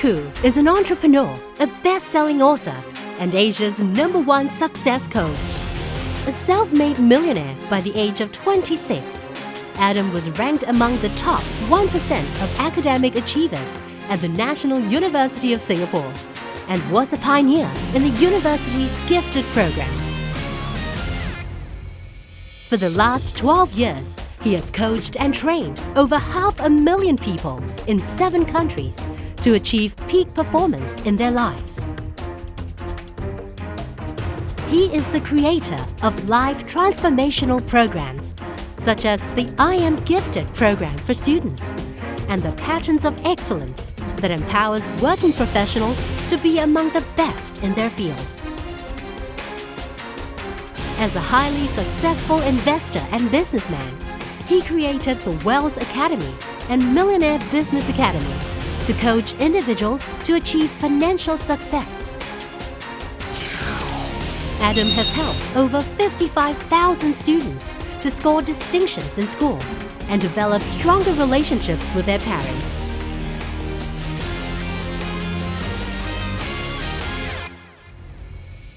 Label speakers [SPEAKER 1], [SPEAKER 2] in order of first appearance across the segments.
[SPEAKER 1] Khoo is an entrepreneur, a best-selling author, and Asia's #1 success coach. A self-made millionaire by the age of 26, Adam was ranked among the top 1% of academic achievers at the National University of Singapore and was a pioneer in the university's gifted program. For the last 12 years, he has coached and trained over 500,000 people in 7 countries to achieve peak performance in their lives. He is the creator of life transformational programs such as the I Am Gifted program for students and the Patterns of Excellence that empowers working professionals to be among the best in their fields. As a highly successful investor and businessman, he created the Wealth Academy and Millionaire Business Academy to coach individuals to achieve financial success. Adam has helped over 55,000 students to score distinctions in school and develop stronger relationships with their parents.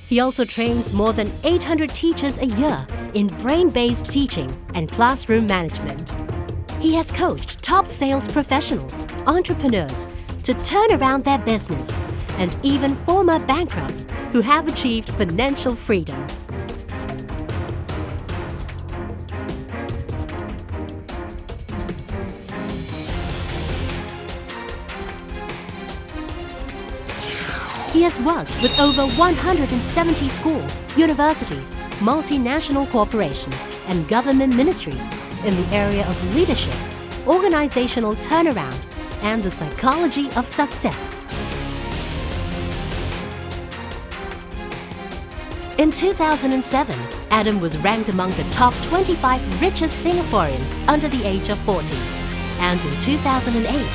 [SPEAKER 1] He also trains more than 800 teachers a year in brain-based teaching and classroom management. He has coached top sales professionals, entrepreneurs, to turn around their business, and even former bankrupts who have achieved financial freedom. He has worked with over 170 schools, universities, multinational corporations, and government ministries in the area of leadership, organizational turnaround, and the psychology of success. In 2007, Adam was ranked among the top 25 richest Singaporeans under the age of 40. And in 2008,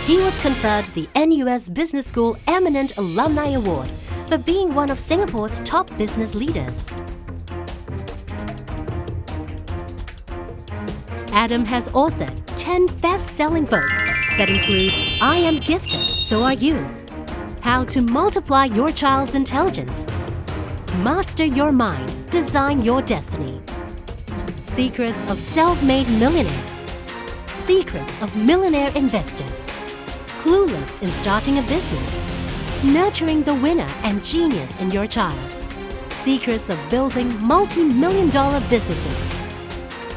[SPEAKER 1] he was conferred the NUS Business School Eminent Alumni Award for being one of Singapore's top business leaders. Adam has authored 10 best-selling books that include I Am Gifted, So Are You, How to Multiply Your Child's Intelligence, Master Your Mind, Design Your Destiny, Secrets of Self-Made Millionaire, Secrets of Millionaire Investors, Clueless in Starting a Business, Nurturing the Winner and Genius in Your Child, Secrets of Building Multi-million-dollar Businesses,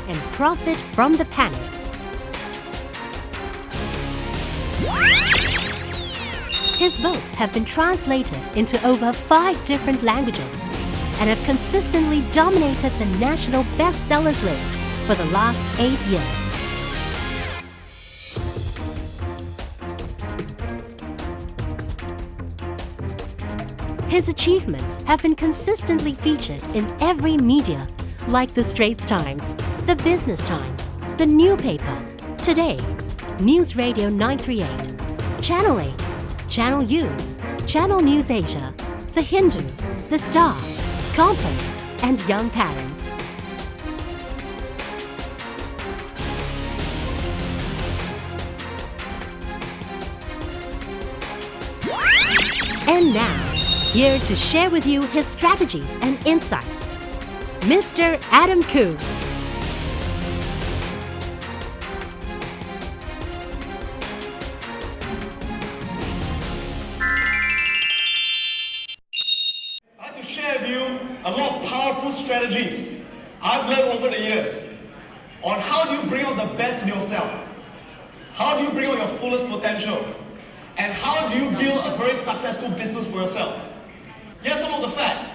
[SPEAKER 1] and Profit from the Panic. His books have been translated into over 5 different languages and have consistently dominated the national bestsellers list for the last 8 years. His achievements have been consistently featured in every media like the Straits Times, the Business Times, the New Paper, Today, News Radio 938, Channel 8, Channel U, Channel News Asia, The Hindu, The Star, Compass, and Young Parents. And now, here to share with you his strategies and insights, Mr. Adam Khoo.
[SPEAKER 2] I'd like to share with you a lot of powerful strategies I've learned over the years on how do you bring out the best in yourself, how do you bring out your fullest potential, and how do you build a very successful business for yourself. Here are some of the facts.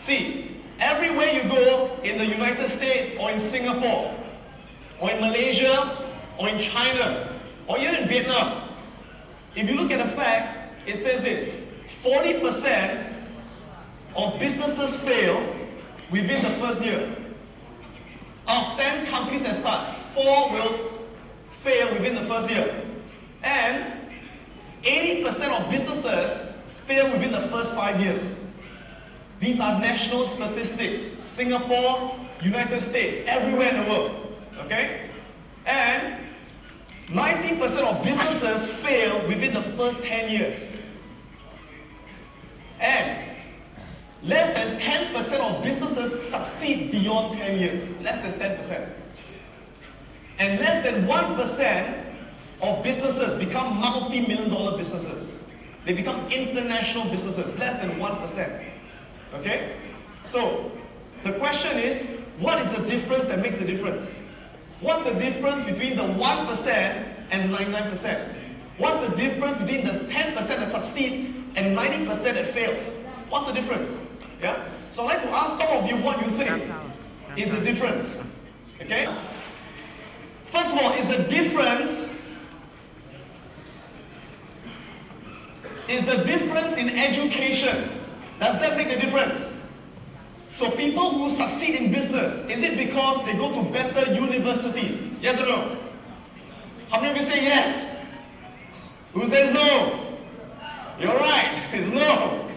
[SPEAKER 2] See, everywhere you go in the United States or in Singapore or in Malaysia or in China or even in Vietnam, if you look at the facts, it says this: 40% of businesses fail within the first year. Out of 10 companies that start, 4 will fail within the first year. And 80% of businesses fail within the first 5 years. These are national statistics. Singapore, United States, everywhere in the world. Okay? And 90% of businesses fail within the first 10 years. And less than 10% of businesses succeed beyond 10 years. Less than 10%. And less than 1% of businesses become multi-million dollar businesses. They become international businesses. Less than 1%. Okay? So, the question is, what is the difference that makes the difference? What's the difference between the 1% and 99%? What's the difference between the 10% that succeeds and 90% that fails? What's the difference? Yeah? So I'd like to ask some of you what you think is the difference. Okay? First of all, is the difference in education? Does that make a difference? So people who succeed in business, is it because they go to better universities? Yes or no? How many of you say yes? Who says no? You're right, it's no.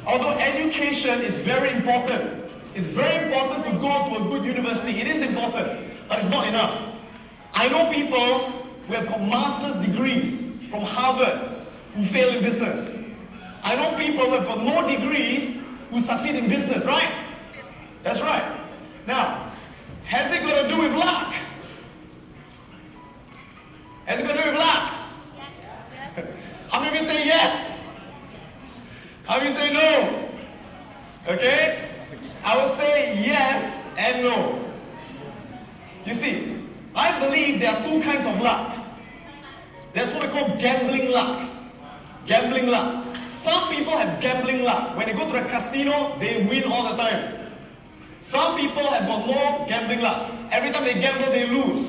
[SPEAKER 2] Although education is very important. It's very important to go to a good university. It is important, but it's not enough. I know people who have got master's degrees from Harvard who fail in business. I know people who have got no degrees who succeed in business, right? That's right. Now, has it got to do with luck? Has it got to do with luck? Yes. How many of you say yes? How many of you say no? Okay? I will say yes and no. You see, I believe there are two kinds of luck. There's what we call gambling luck. Gambling luck. Some people have gambling luck. When they go to the casino, they win all the time. Some people have got no gambling luck. Every time they gamble, they lose.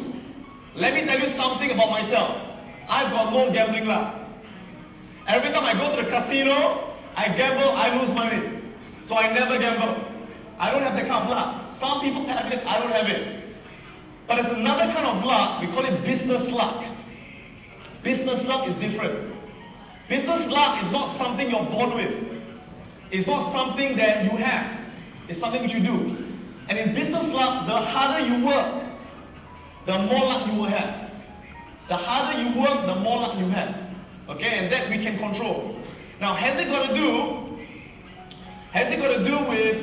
[SPEAKER 2] Let me tell you something about myself. I've got no gambling luck. Every time I go to the casino, I gamble, I lose money. So I never gamble. I don't have that kind of luck. Some people have it, I don't have it. But there's another kind of luck, we call it business luck. Business luck is different. Business luck is not something you're born with. It's not something that you have. It's something that you do. And in business luck, the harder you work, the more luck you will have. The harder you work, the more luck you have. Okay, and that we can control. Now, has it got to do with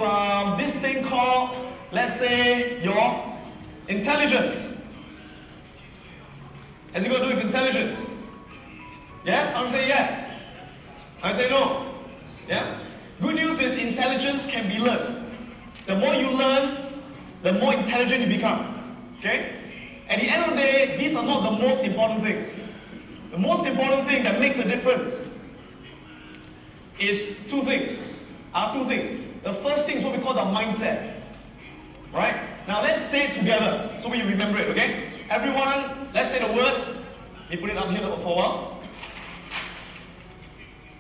[SPEAKER 2] this thing called, let's say, your intelligence? Has it got to do with intelligence? Yes? I'm saying yes. I say no. Yeah? Good news is intelligence can be learned. The more you learn, the more intelligent you become. Okay? At the end of the day, these are not the most important things. The most important thing that makes a difference is two things. The first thing is what we call the mindset. Right? Now let's say it together so we remember it, okay? Everyone, let's say the word. Let me put it up here for a while.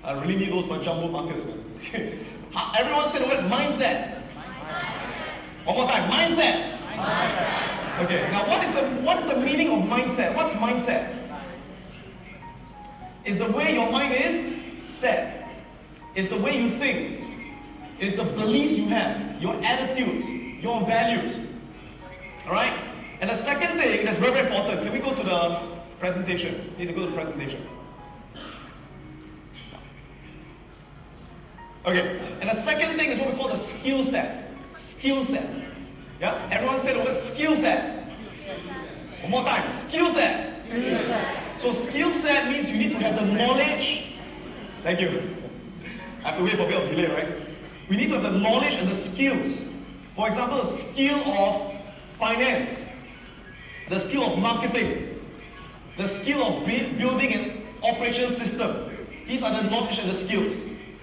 [SPEAKER 2] I really need those for jumbo markers, man. Everyone say the word mindset. One more time, mindset. Okay, now what is the meaning of mindset? What's mindset? It's the way your mind is set. It's the way you think. It's the beliefs you have, your attitudes, your values. Alright? And the second thing that's very, very important, can we go to the presentation? Need to go to the presentation. Okay, and the second thing is what we call the skill set. Skill set. Yeah? Everyone say the word skill set. One more time, skill set. So skill set means you need to have the knowledge. Thank you. I have to wait for a bit of delay, right? We need to have the knowledge and the skills. For example, the skill of finance, the skill of marketing, the skill of building an operation system. These are the knowledge and the skills.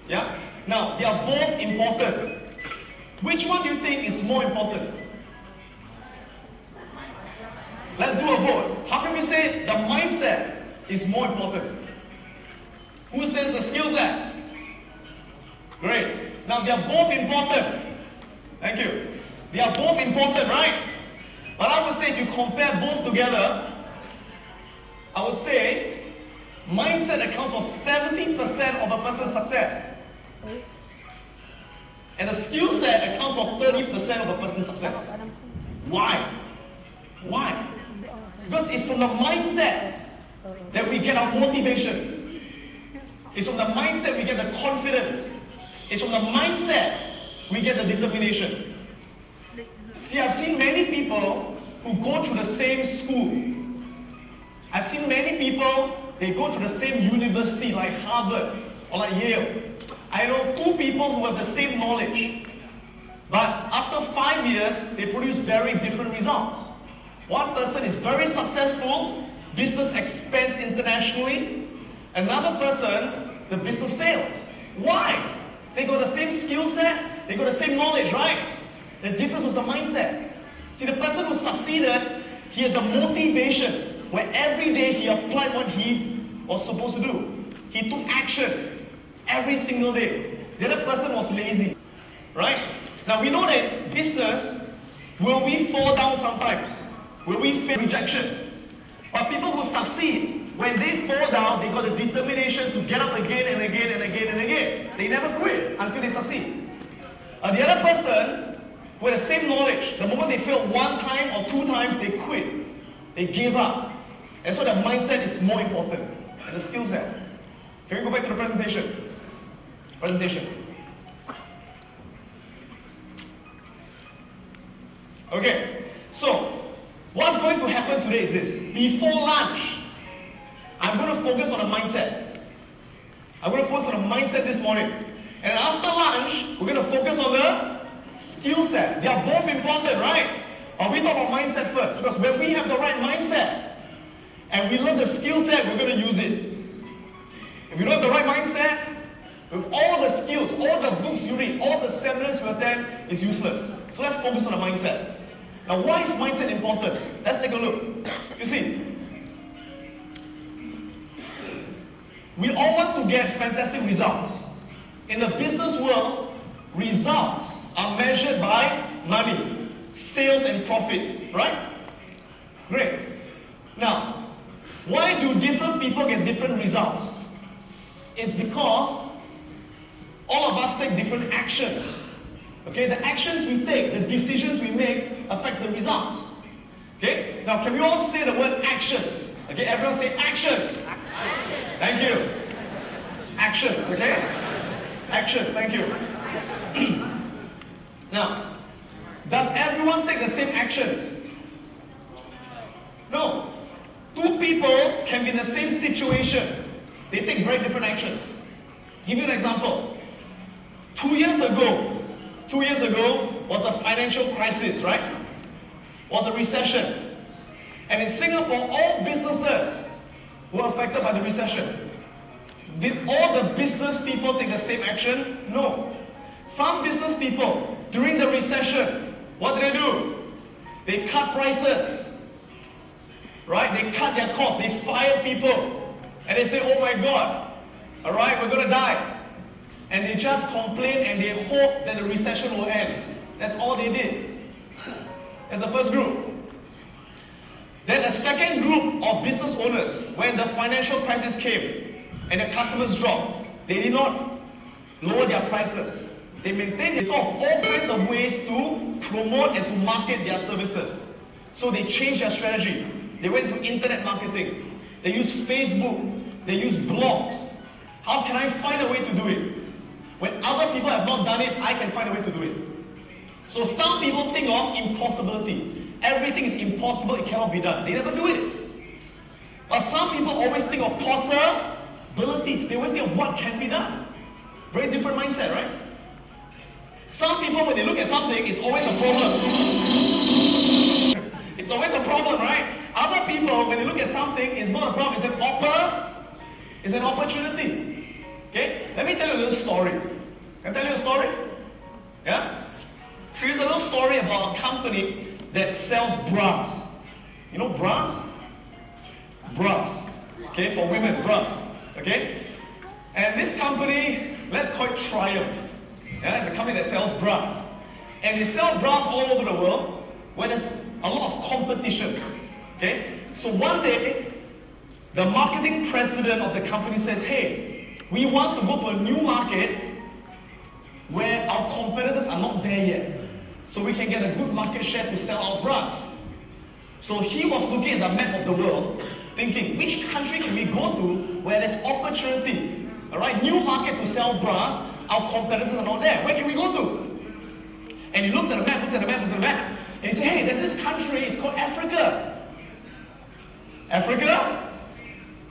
[SPEAKER 2] Yeah? Now, they are both important. Which one do you think is more important? Let's do a vote. How can we say the mindset is more important? Who says the skill set? Great. Now, they are both important. Thank you. They are both important, right? But I would say if you compare both together, I would say mindset accounts for 70% of a person's success. And the skill set accounts for 30% of a person's success. Why? Why? Because it's from the mindset that we get our motivation. It's from the mindset we get the confidence. It's from the mindset we get the determination. See, I've seen many people who go to the same school. I've seen many people, they go to the same university like Harvard or like Yale. I know two people who have the same knowledge, but after 5 years, they produce very different results. One person is very successful, business expands internationally. Another person, the business fails. Why? They got the same skill set, they got the same knowledge, right? The difference was the mindset. See, the person who succeeded, he had the motivation where every day he applied what he was supposed to do. He took action every single day. The other person was lazy, right? Now we know that business, will we fall down sometimes? Will we face rejection? But people who succeed, when they fall down, they got the determination to get up again and again and again and again. They never quit until they succeed. The other person, with the same knowledge, the moment they fail one time or two times, they quit. They give up. And so the mindset is more important than the skill set. Can we go back to the presentation? Okay, so what's going to happen today is this. Before lunch, I'm going to focus on the mindset. I'm going to focus on the mindset this morning. And after lunch, we're going to focus on the skill set. They are both important, right? But we talk about mindset first, because when we have the right mindset and we learn the skill set, we're going to use it. If you don't have the right mindset, with all the skills, all the books you read, all the seminars you attend, it's useless. So let's focus on the mindset. Now, why is mindset important? Let's take a look. You see, we all want to get fantastic results. In the business world, results are measured by money, sales and profits, right? Great. Now, why do different people get different results? It's because all of us take different actions. Okay, the actions we take, the decisions we make affects the results. Okay, now can we all say the word actions? Okay, everyone say actions. Action. Thank you. Actions, okay? Action, thank you. Now, does everyone take the same actions? No. Two people can be in the same situation. They take very different actions. Give you an example. 2 years ago was a financial crisis, right? Was a recession. And in Singapore, all businesses were affected by the recession. Did all the business people take the same action? No. Some business people, during the recession, what did they do? They cut prices. Right? They cut their costs. They fired people. And they say, oh my God, all right, we're going to die. And they just complain and they hope that the recession will end. That's all they did. That's the first group. Then the second group of business owners, when the financial crisis came and the customers dropped, they did not lower their prices. They maintained, they thought of all kinds of ways to promote and to market their services. So they changed their strategy. They went to internet marketing. They used Facebook. They used blogs. How can I find a way to do it? When other people have not done it, I can find a way to do it. So some people think of impossibility. Everything is impossible, it cannot be done. They never do it. But some people always think of possibilities. They always think of what can be done. Very different mindset, right? Some people, when they look at something, it's always a problem. It's always a problem, right? Other people, when they look at something, it's not a problem, it's an opportunity. Okay? Let me tell you a little story. Can I tell you a story? Yeah? So here's a little story about a company that sells bras. You know bras? Bras. Okay, for women, bras. Okay? And this company, let's call it Triumph. Yeah, it's a company that sells bras. And they sell bras all over the world where there's a lot of competition. Okay? So one day, the marketing president of the company says, hey, we want to go to a new market where our competitors are not there yet. So we can get a good market share to sell our bras. So he was looking at the map of the world, thinking, which country can we go to where there's opportunity? Alright, new market to sell bras, Our competitors are not there. Where can we go to? And he looked at the map, and he said, hey, there's this country, it's called Africa. Africa?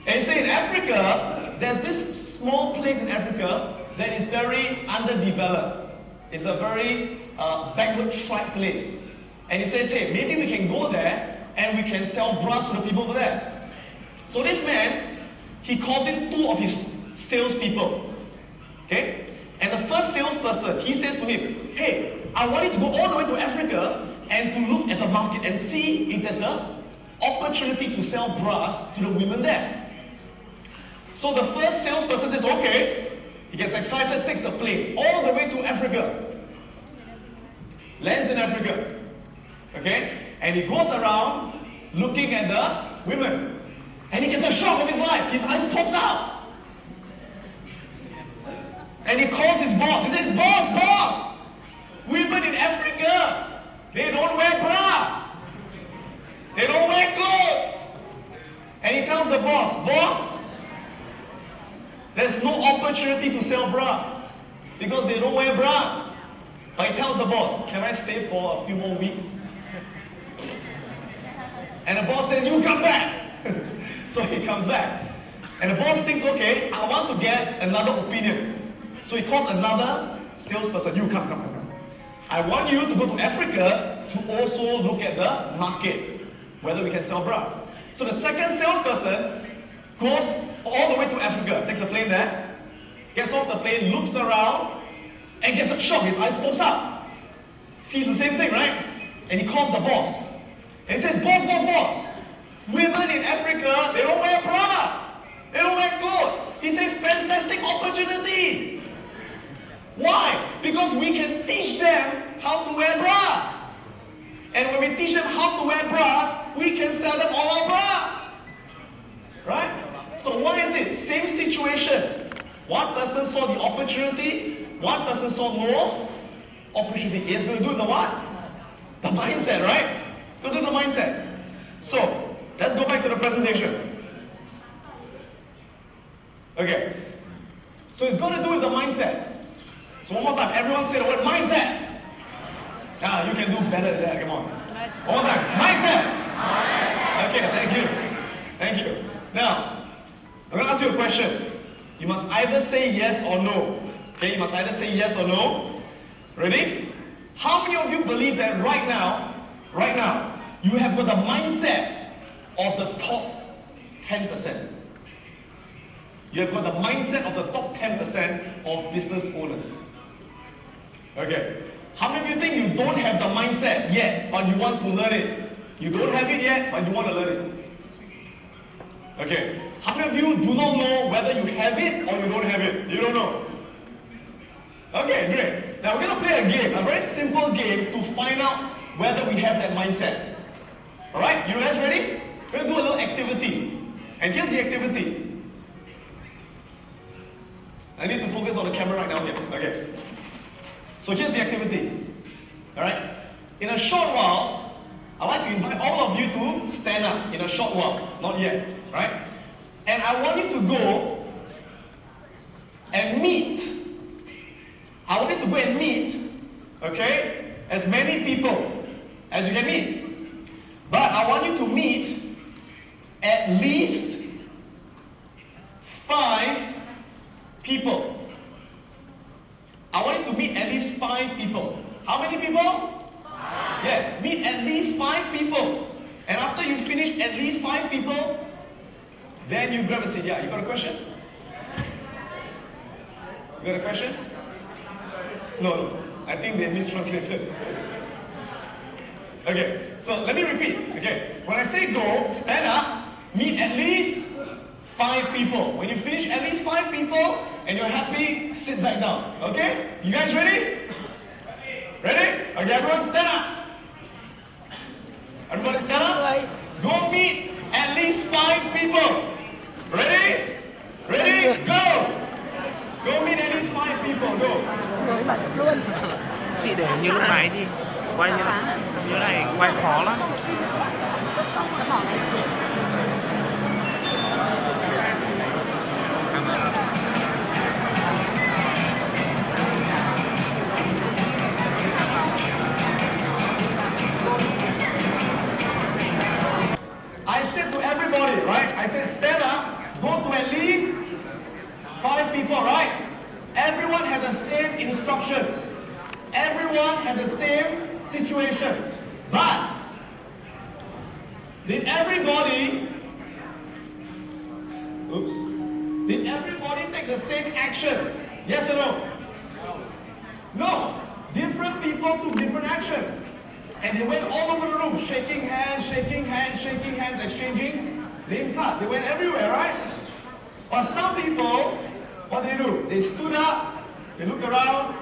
[SPEAKER 2] And he said, in Africa, there's this small place in Africa that is very underdeveloped. It's a very backward tribe place. And he says, hey, maybe we can go there and we can sell brass to the people over there. So this man, he calls in two of his salespeople. Okay? And the first salesperson, he says to him, hey, I want you to go all the way to Africa and to look at the market and see if there's an opportunity to sell brass to the women there. So the first salesperson says, okay. He gets excited, takes the plane all the way to Africa. Lands in Africa. Okay? And he goes around looking at the women. And he gets a shock of his life. His eyes pops out. And he calls his boss. He says, boss, women in Africa, they don't wear bra. They don't wear clothes. And he tells the boss, there's no opportunity to sell bra because they don't wear bra. But he tells the boss, can I stay for a few more weeks? And the boss says, you come back. So he comes back. And the boss thinks, okay, I want to get another opinion. So he calls another salesperson, you come. I want you to go to Africa to also look at the market, whether we can sell bras. So the second salesperson goes all the way to Africa, takes the plane there, gets off the plane, looks around, and gets a shock. His eyes pops up. Sees the same thing, right? And he calls the boss. And he says, boss, women in Africa, they don't wear bra. They don't wear clothes. He says, fantastic opportunity. Why? Because we can teach them how to wear bra. And when we teach them how to wear bras, we can sell them all our bra. Right? So what is it? Same situation. One person saw the opportunity, one person saw no opportunity. He's going to do the what? The mindset, right? Go to the mindset. So, let's go back to the presentation. Okay. So it's going to do with the mindset. So one more time, everyone say the word mindset. Ah, you can do better than that, come on. One more time, mindset. Okay, thank you. Now, I'm going to ask you a question. You must either say yes or no. Okay, you must either say yes or no. Ready? How many of you believe that right now, you have got the mindset of the top 10%? You have got the mindset of the top 10% of business owners. Okay. How many of you think you don't have the mindset yet, but you want to learn it? You don't have it yet, but you want to learn it. Okay. How many of you do not know whether you have it or you don't have it? You don't know. Okay, great. Now we're going to play a game, a very simple game to find out whether we have that mindset. Alright, you guys ready? We're going to do a little activity. And here's the activity. I need to focus on the camera right now here. Okay. So here's the activity. Alright? In a short while, I'd like to invite all of you to stand up in a short while. Not yet. Right? And I want you to go and meet. I want you to go and meet, okay, as many people as you can meet. But I want you to meet at least 5 people. I want you to meet at least 5 people. How many people? 5. Yes, meet at least 5 people. And after you finish at least 5 people, then you grab a seat. Yeah, you got a question? You got a question? No, I think they mistranslated. Okay, so let me repeat. Okay, when I say go, stand up, meet at least 5 people. When you finish at least 5 people and you're happy, sit back down. Okay? You guys ready? Ready? Okay, everyone stand up. Everybody stand up. Go meet at least 5 people. Ready? Ready? Go! Go meet at least 5 people. Go.
[SPEAKER 3] Chị để như lúc này đi, quay như này quay khó lắm.
[SPEAKER 2] same situation. But did everybody take the same actions? Yes or no? No. Different people took different actions. And they went all over the room, shaking hands, exchanging name cards. They went everywhere, right? But some people, what did they do? They stood up, they looked around,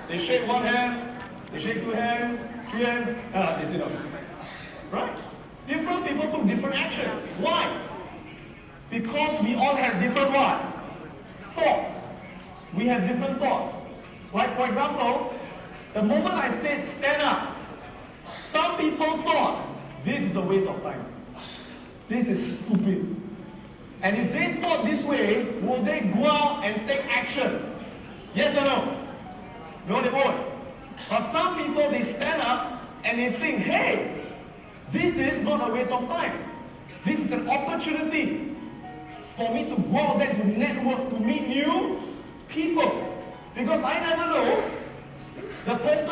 [SPEAKER 2] they shake one hand, they shake two hands, three hands, they sit up. Right? Different people took different actions. Why? Because we all have different what? Thoughts. We have different thoughts. Like for example, the moment I said stand up, some people thought this is a waste of time. This is stupid. And if they thought this way, will they go out and take action? Yes or no? No, they won't. But some people, they stand up and they think, hey, this is not a waste of time. This is an opportunity for me to go out there to network, to meet new people. Because I never know the person